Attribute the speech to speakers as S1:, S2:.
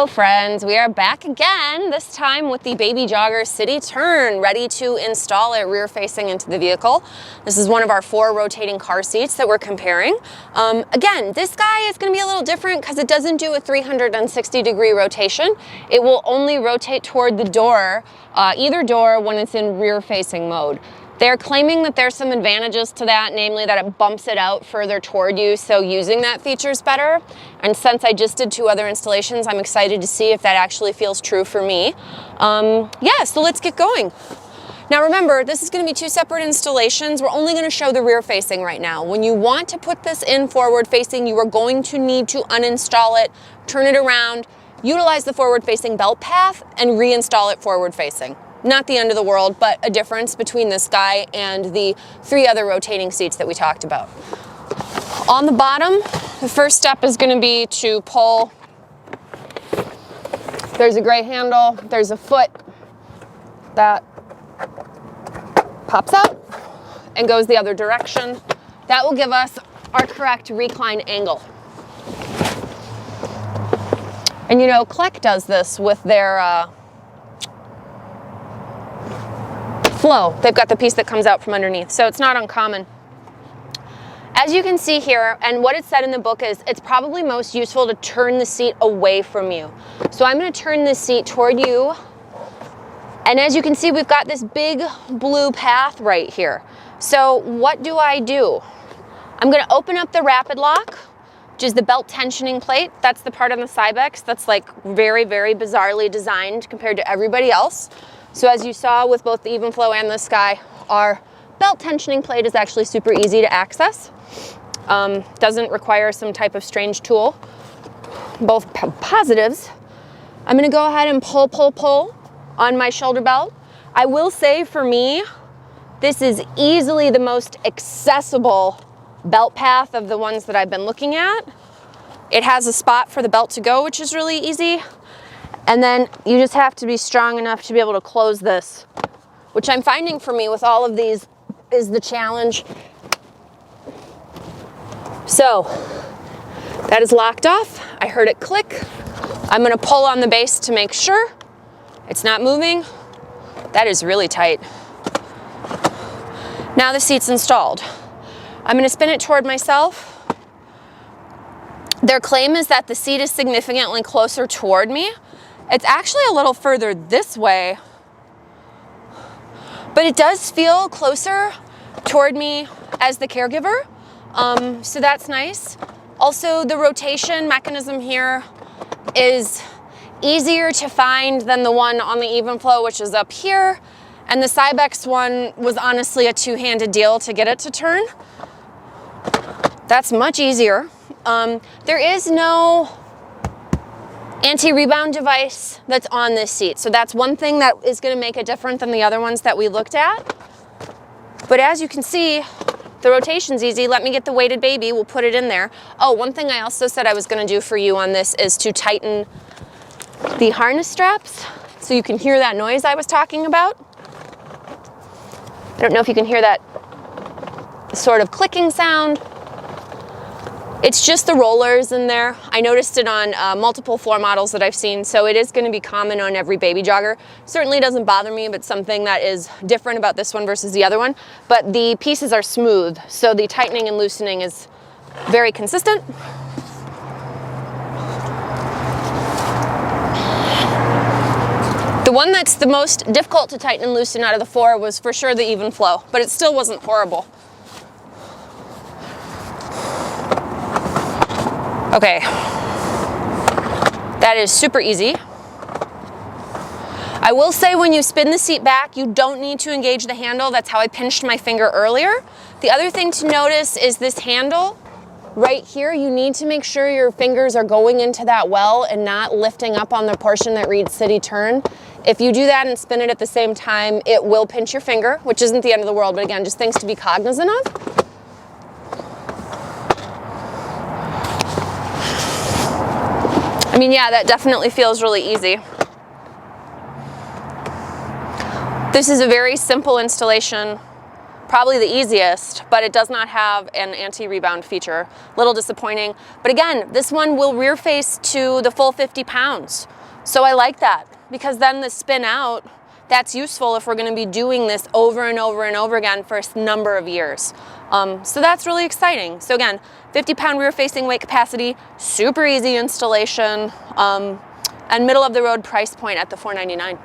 S1: Hello friends, we are back again, this time with the Baby Jogger City Turn, ready to install it rear facing into the vehicle. This is one of our 4 rotating car seats that we're comparing. Again, this guy is going to be a little different because it doesn't do a 360-degree rotation. It will only rotate toward the door, either door, when it's in rear facing mode. They're claiming that there's some advantages to that, namely that it bumps it out further toward you, so using that feature is better. And since I just did 2 other installations, I'm excited to see if that actually feels true for me. Yeah, so let's get going. Now remember, this is going to be 2 separate installations. We're only going to show the rear facing right now. When you want to put this in forward facing, you are going to need to uninstall it, turn it around, utilize the forward facing belt path, and reinstall it forward facing. Not the end of the world, but a difference between this guy and the 3 other rotating seats that we talked about. On the bottom, the first step is going to be to pull. There's a gray handle, there's a foot that pops out and goes the other direction. That will give us our correct recline angle. And you know, Click does this with their flow. They've got the piece that comes out from underneath, so it's not uncommon. As you can see here, and what it said in the book is, it's probably most useful to turn the seat away from you. So I'm going to turn this seat toward you, and as you can see, we've got this big blue path right here. So what do? I'm going to open up the rapid lock, which is the belt tensioning plate. That's the part on the Cybex that's like very, very bizarrely designed compared to everybody else. So as you saw with both the Evenflow and this guy, our belt tensioning plate is actually super easy to access. Doesn't require some type of strange tool. Both positives. I'm gonna go ahead and pull on my shoulder belt. I will say for me, this is easily the most accessible belt path of the ones that I've been looking at. It has a spot for the belt to go, which is really easy. And then you just have to be strong enough to be able to close this, which I'm finding for me with all of these is the challenge. So that is locked off. I heard it click. I'm going to pull on the base to make sure it's not moving. That is really tight. Now the seat's installed. I'm going to spin it toward myself. Their claim is that the seat is significantly closer toward me. It's actually a little further this way, but it does feel closer toward me as the caregiver, so that's nice. Also, the rotation mechanism here is easier to find than the one on the Evenflow, which is up here, and the Cybex one was honestly a 2-handed deal to get it to turn. That's much easier. There is no anti-rebound device that's on this seat. So that's one thing that is going to make it different than the other ones that we looked at. But as you can see, the rotation's easy. Let me get the weighted baby. We'll put it in there. Oh, one thing I also said I was going to do for you on this is to tighten the harness straps so you can hear that noise I was talking about. I don't know if you can hear that sort of clicking sound. It's just the rollers in there. I noticed it on multiple floor models that I've seen, so it is going to be common on every Baby Jogger. Certainly doesn't bother me, but something that is different about this one versus the other one. But the pieces are smooth, so the tightening and loosening is very consistent. The one that's the most difficult to tighten and loosen out of the 4 was for sure the Evenflow, but it still wasn't horrible. Okay, that is super easy. I will say when you spin the seat back, you don't need to engage the handle. That's how I pinched my finger earlier. The other thing to notice is this handle right here. You need to make sure your fingers are going into that well and not lifting up on the portion that reads City Turn. If you do that and spin it at the same time, it will pinch your finger, which isn't the end of the world, but again, just things to be cognizant of. I mean, yeah, that definitely feels really easy. This is a very simple installation. Probably the easiest, but it does not have an anti-rebound feature. Little disappointing. But again, this one will rear face to the full 50 pounds. So I like that, because then the spin out, that's useful if we're going to be doing this over and over and over again for a number of years. So that's really exciting. So again, 50-pound rear-facing weight capacity, super easy installation, and middle of the road price point at the $499.